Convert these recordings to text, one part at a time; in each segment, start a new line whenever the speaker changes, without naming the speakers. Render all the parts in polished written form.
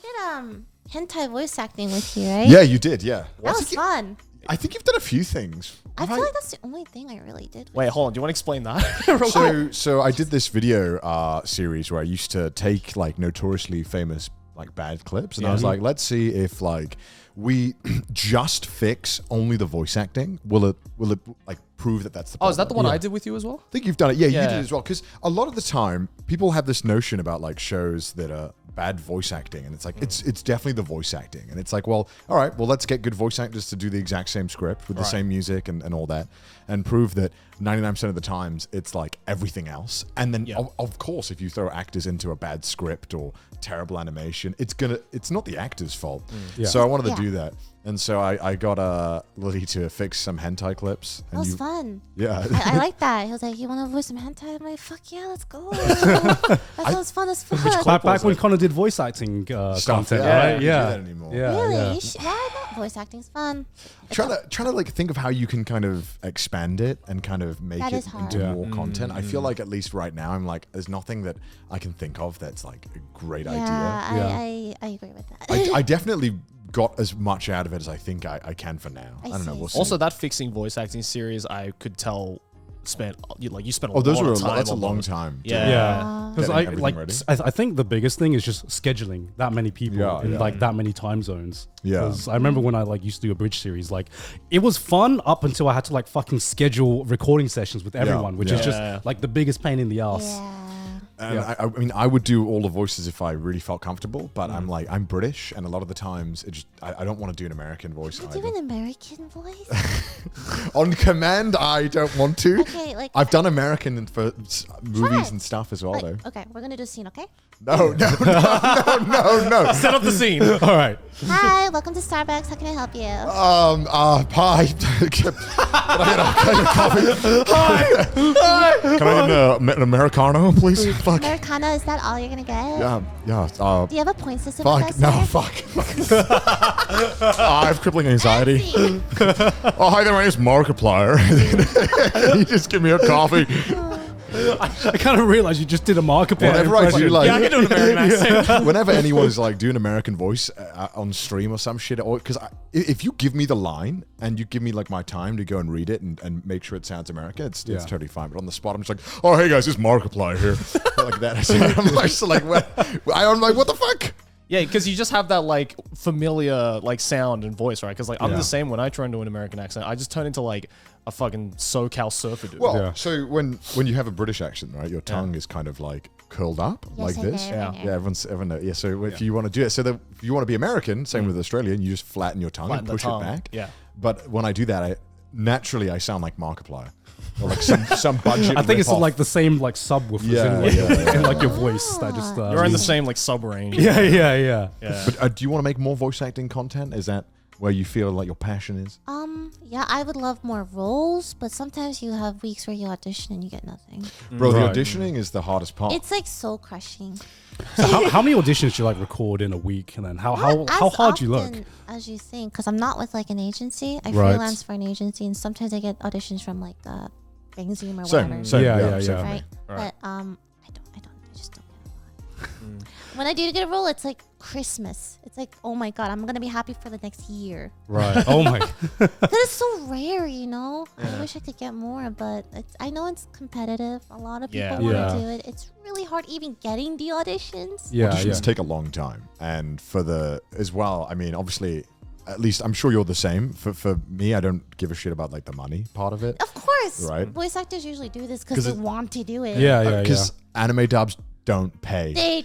I did hentai voice acting with you, right?
Yeah, you did. Yeah,
That was fun.
I think you've done a few things.
I feel like that's the only thing I really did.
Wait, hold on. Do you want to explain that?
So I did this video series where I used to take like notoriously famous like bad clips, and I was like, let's see if like we just fix only the voice acting. Will it like prove that that's the problem?
Is that the one I did with you as well?
I think you've done it. Yeah, you did it as well. Because a lot of the time, people have this notion about like shows that are bad voice acting, and it's like it's definitely the voice acting, and it's like, well, all right, well, let's get good voice actors to do the exact same script with the same music and all that, and prove that 99% of the times it's like everything else. And then of course, if you throw actors into a bad script or terrible animation, it's not the actor's fault. So I wanted to do that. And so I got Lily to fix some hentai clips. And
That was fun.
Yeah.
I like that. He was like, you want to voice some hentai? I'm like, fuck yeah, let's go. That sounds fun as fuck.
Back when Connor did voice acting content,
I
right?
don't do that anymore.
Really?
Yeah.
Why not? Voice acting's fun.
Trying to like think of how you can kind of expand it and kind of make
That
it
is hard.
into more content. I feel like at least right now I'm like, there's nothing that I can think of that's like a great idea.
I agree with that.
I definitely got as much out of it as I think I can for now. I don't know. We'll see.
Also, that fixing voice acting series, I could tell you spent a lot
those were
of time.
that's a
on
long
those.
time.
Yeah, because
Getting everything ready.
I think the biggest thing is just scheduling that many people in like that many time zones.
Yeah.
'Cause I remember when I like used to do a bridge series, like it was fun up until I had to like fucking schedule recording sessions with everyone, which is just like the biggest pain in the ass.
And I mean, I would do all the voices if I really felt comfortable, but I'm British, and a lot of the times I don't want to do an American voice.
Do an American voice?
On command, I don't want to.
Okay, like
I've done American for movies and stuff as well, though.
Okay, we're gonna do a scene, okay?
No.
Set up the scene.
All right.
Hi, welcome to Starbucks. How can I help you?
Pie. Can I get a coffee? Hi. Can I get an Americano, please? Fuck.
Americano, is that all you're gonna get?
Yeah.
Do you have a point system? for
Fuck.
that,
No,
sir?
fuck. I have crippling anxiety. Oh, hi there, my name's Markiplier. You just give me a coffee.
I kind of realized you just did a Markiplier
Whenever I
impression.
do like,
I can do an American accent.
whenever anyone is like doing American voice on stream or some shit, or because if you give me the line and you give me like my time to go and read it and make sure it sounds American, it's totally fine. But on the spot, I'm just like, oh hey guys, it's Markiplier here, like that. I'm just like, I'm like, what the fuck?
Yeah, because you just have that like familiar like sound and voice, right? Because like I'm the same when I try and do an American accent. I just turn into like a fucking SoCal surfer dude.
Well, so when you have a British accent, right, your tongue is kind of like curled up like this.
Yeah,
everyone knows. Yeah, so if you want to do it, so if you want to be American, same with Australian, you just flatten your tongue and push it back.
Yeah.
But when I do that, I sound like Markiplier. Or like some budget.
I think it's
rip-off.
like the same like subwoofers in like your voice. That just
You're in the same like sub range.
Yeah.
But do you want to make more voice acting content? Is that where you feel like your passion is?
Yeah, I would love more roles, but sometimes you have weeks where you audition and you get nothing.
Bro, the auditioning is the hardest part.
It's like soul crushing.
So how many auditions do you like record in a week, and then how hard do you look?
As you think, because I'm not with like an agency. I
Right.
freelance for an agency, and sometimes I get auditions from like Bangzoom or
Same.
whatever.
Yeah.
Right. But I just don't get a lot. When I do get a role, it's like Christmas. It's like, oh my god, I'm gonna be happy for the next year.
Right. Oh my.
Because it's so rare, you know. I wish I could get more, but I know it's competitive. A lot of people want to do it. It's really hard even getting the auditions.
Auditions take a long time, and as well. I mean, obviously, at least I'm sure you're the same. For me, I don't give a shit about like the money part of it.
Of course,
right?
Voice actors usually do this because they want to do it.
Because
anime dubs don't pay.
No.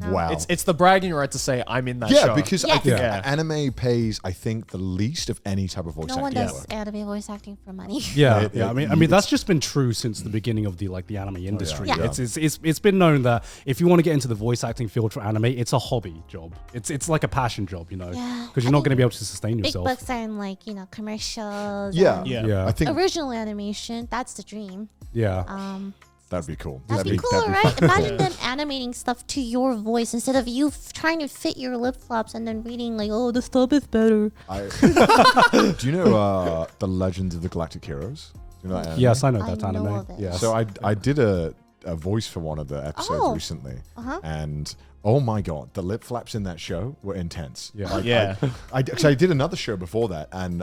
Wow.
It's the bragging right to say I'm in that show.
Yeah, because I think
Yeah.
anime pays, I think, the least of any type of voice
No
acting.
one does
work.
anime voice acting for money.
Yeah. I mean, that's just been true since the beginning of the anime industry.
Yeah.
It's been known that if you want to get into the voice acting field for anime, it's a hobby job. It's like a passion job, you know,
Yeah.
because you're not going to be able to sustain
Big
yourself.
bucks are in like, commercials.
Yeah.
and
I think
original animation, that's the dream.
Yeah.
that'd be cool.
That'd be cool, right? Imagine them animating stuff to your voice instead of you trying to fit your lip flops and then reading like, oh, the stub is better.
Do you know The Legends of the Galactic Heroes? Do you know that anime?
Yes, I know that
I know
anime.
of it.
Yes.
So I did a voice for one of the episodes recently, and Oh my god, the lip flaps in that show were intense.
Yeah.
Like, I did another show before that, and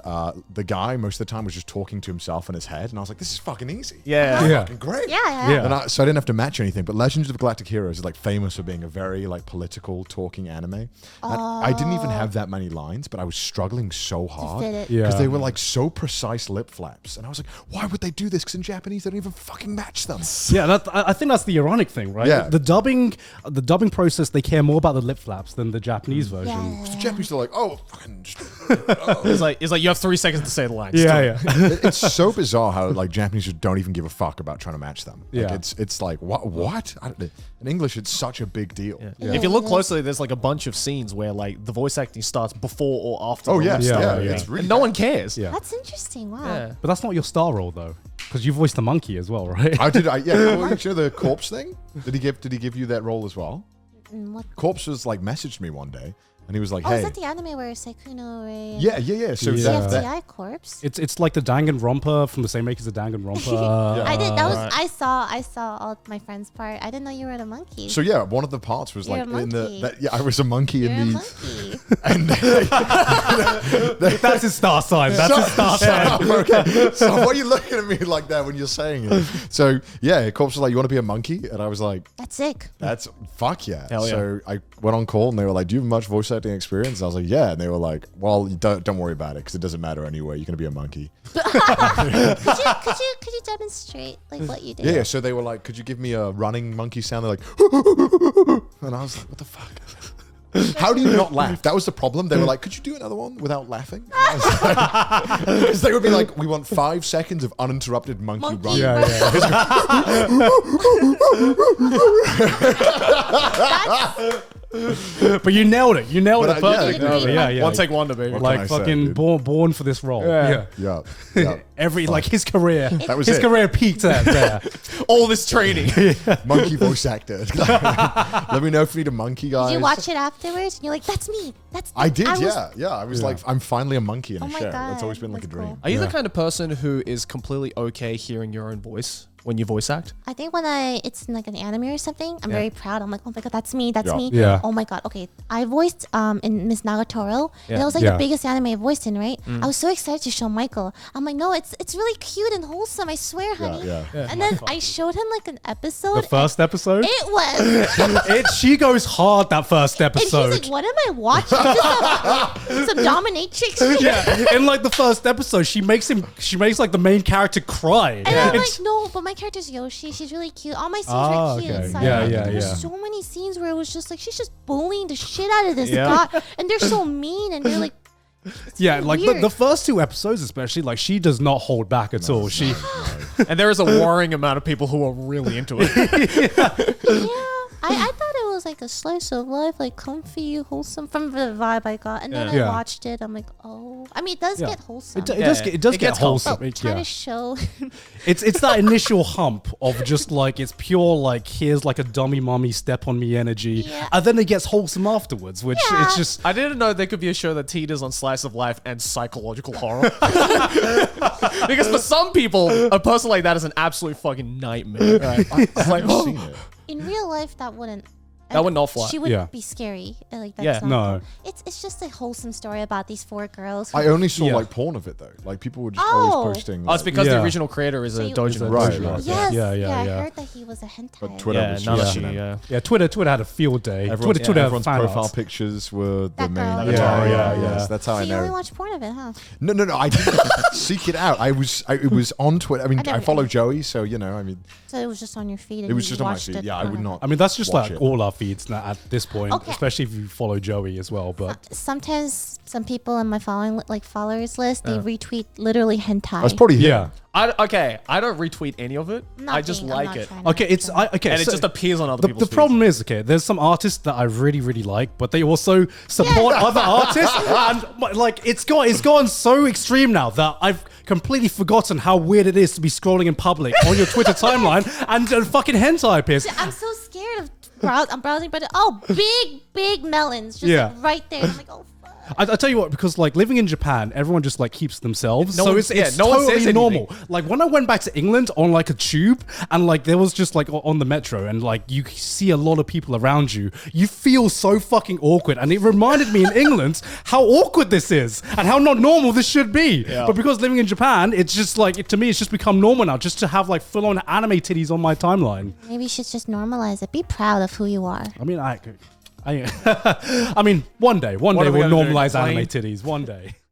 the guy most of the time was just talking to himself in his head, and I was like, this is fucking easy.
Yeah.
This is
Yeah.
fucking great.
Yeah.
And so I didn't have to match anything. But Legends of the Galactic Heroes is like famous for being a very like political talking anime. And I didn't even have that many lines, but I was struggling so hard
fit it.
because
Yeah.
they were like so precise lip flaps, and I was like, why would they do this? Because in Japanese they don't even fucking match them.
Yeah, I think that's the ironic thing, right?
Yeah.
The dubbing process, they care more about the lip flaps than the Japanese version.
Yeah.
The Japanese are like, oh, fucking.
It's like you have 3 seconds to say the lines.
Yeah.
It's so bizarre how like Japanese just don't even give a fuck about trying to match them. Like,
Yeah.
it's like what? In English, it's such a big deal.
Yeah. If you look closely, there's like a bunch of scenes where like the voice acting starts before or after.
Oh
the
yeah,
lip
yeah,
stuff.
It's really
And no one cares.
Yeah.
That's interesting. Wow.
Yeah.
But that's not your star role though, because you voiced the monkey as well, right?
Yeah. Well, you know the corpse thing? Did he give you that role as well?
What?
Corpse was like messaged me one day, and he was like,
Oh,
hey.
is that the anime where Sekuno Ray?
Yeah. So
Yeah.
that
CFTI corpse.
It's like the Danganronpa from the same makers as Danganronpa.
I did. That was. I saw all my friends' part. I didn't know you were the monkey.
so yeah, one of the parts was
You're
like
a
in the
monkey.
I was a monkey
You're a
in the
monkey.
and
That's his star sign. That's his star sign.
Okay. So why are you looking at me like that when you're saying it? So yeah, Corpse was like, you want to be a monkey? And I was like,
That's sick.
that's fuck yeah.
Hell yeah.
So I went on call and they were like, do you have much voice acting experience? And I was like, yeah. And they were like, well, you don't worry about it because it doesn't matter anyway. You're gonna be a monkey.
Could you demonstrate like what you did?
Yeah. So they were like, could you give me a running monkey sound? They're like, and I was like, what the fuck? How do you not laugh? That was the problem. They were like, could you do another one without laughing? Because they would be like, we want 5 seconds of uninterrupted monkey running.
But you nailed it. You nailed
But
it
I- yeah,
perfectly.
nailed it.
Yeah.
One take wonder, baby.
What can I
Like
say,
fucking
dude?
born for this role.
Yeah.
Yeah.
Yeah.
Every like his career.
That was
his
it.
career peaked at there.
All this training.
Monkey voice actor. Let me know if you need a monkey, guys.
Did you watch it afterwards? And you're like, that's me. That's.
I did,
was-
yeah. I was like, I'm finally a monkey in
Oh
a
my
show.
God,
That's always been like a
that's
dream.
cool.
Are you the kind of person who is completely okay hearing your own voice when you voice act?
I think when it's in like an anime or something, I'm very proud. I'm like, oh my god, that's me, that's
Yeah.
me.
Yeah.
Oh my god. Okay, I voiced in Miss Nagatoro. And it was like
Yeah.
the biggest anime I voiced in, right? I was so excited to show Michael. I'm like, no, it's really cute and wholesome. I swear, honey.
yeah.
And then I showed him like an episode.
The first episode.
It was.
She goes hard that first
And he's
episode.
like, what am I watching? Some dominatrix shit.
Yeah, in like the first episode, she makes like the main character cry.
And I'm
It's-
like, no, but my character's Yoshi. She's really cute. All my scenes
Ah,
were cute.
okay.
So
Yeah,
like,
yeah,
there was
yeah.
so many scenes where it was just like, she's just bullying the shit out of this
Yeah.
guy. And they're so mean. And you're like,
yeah,
really
like
weird.
the first 2 episodes, especially, like she does not hold back at all. She,
And there is a worrying amount of people who are really into it.
yeah. I thought it was like a slice of life, like comfy, wholesome from the vibe I got. And then
Yeah.
I watched it. I'm like, oh. I mean, it does
Yeah.
get wholesome.
it
Yeah.
does get
It
get
gets
wholesome.
but trying to show.
It's that initial hump of just like it's pure like here's like a dummy mommy step on me energy,
Yeah.
and then it gets wholesome afterwards, which
Yeah.
it's just
I didn't know there could be a show that teeters on slice of life and psychological horror. Because for some people, a person like that is an absolute fucking nightmare. Right?
I haven't seen it.
In real life, that wouldn't.
That would not fly.
She would
Yeah.
be scary. Like that's
Yeah.
not
No.
It's just a wholesome story about these 4 girls. Who,
I only saw
Yeah.
like porn of it though. Like people were just
Oh.
always posting.
Oh, it's
like-
because the
Yeah.
original creator is
So
a
you-
dojo.
Right,
dojo.
right.
yes,
Yeah,
I
yeah.
heard that he was a hentai.
But Twitter
Yeah,
was
none of
just,
she, yeah.
yeah. Twitter had a field day.
Everyone,
Twitter had
everyone's
fan
profile
art.
pictures were the
That
main.
girl,
avatar.
yeah.
Yes, that's how
So
I
you only
know.
watch porn of it, huh?
No, I didn't seek it out. It was on Twitter. I mean, I
never-
follow Joey, so you know. I mean,
So it was just on your feed. And
it was
you
just on my
watched
feed.
it
Yeah, I would not.
I mean, that's just
watch
like
it.
all our feeds now at this point,
Okay.
especially if you follow Joey as well. But
Sometimes some people in my followers list, they retweet literally hentai.
That's probably him.
yeah.
I don't retweet any of it.
I'm not
I just
being- I'm
like
not
it.
trying to
Okay, it's
pretend.
okay.
And it
so
just appears on other
the
people's
problem is, okay, there's some artists that I really, really like, but they also support other artists, and like it's gone so extreme now that I've completely forgotten how weird it is to be scrolling in public on your Twitter timeline and fucking hentai appears.
I'm so scared of I'm browsing, but big melons, just
Yeah.
like right there. I'm like, oh fuck.
I tell you what, because like living in Japan, everyone just like keeps themselves,
No
so
one-
it's
yeah, no one says
totally
anything.
normal. Like when I went back to England on like a tube, and like there was just like on the metro, and like you see a lot of people around you, you feel so fucking awkward, and it reminded me in England how awkward this is and how not normal this should be.
Yeah.
But because living in Japan, it's just like to me, it's just become normal now, just to have like full on anime titties on my timeline.
Maybe you should just normalize it. Be proud of who you are.
I mean, I mean, one day
What are
we'll
we gonna do?
normalize
Complain?
anime titties. One day.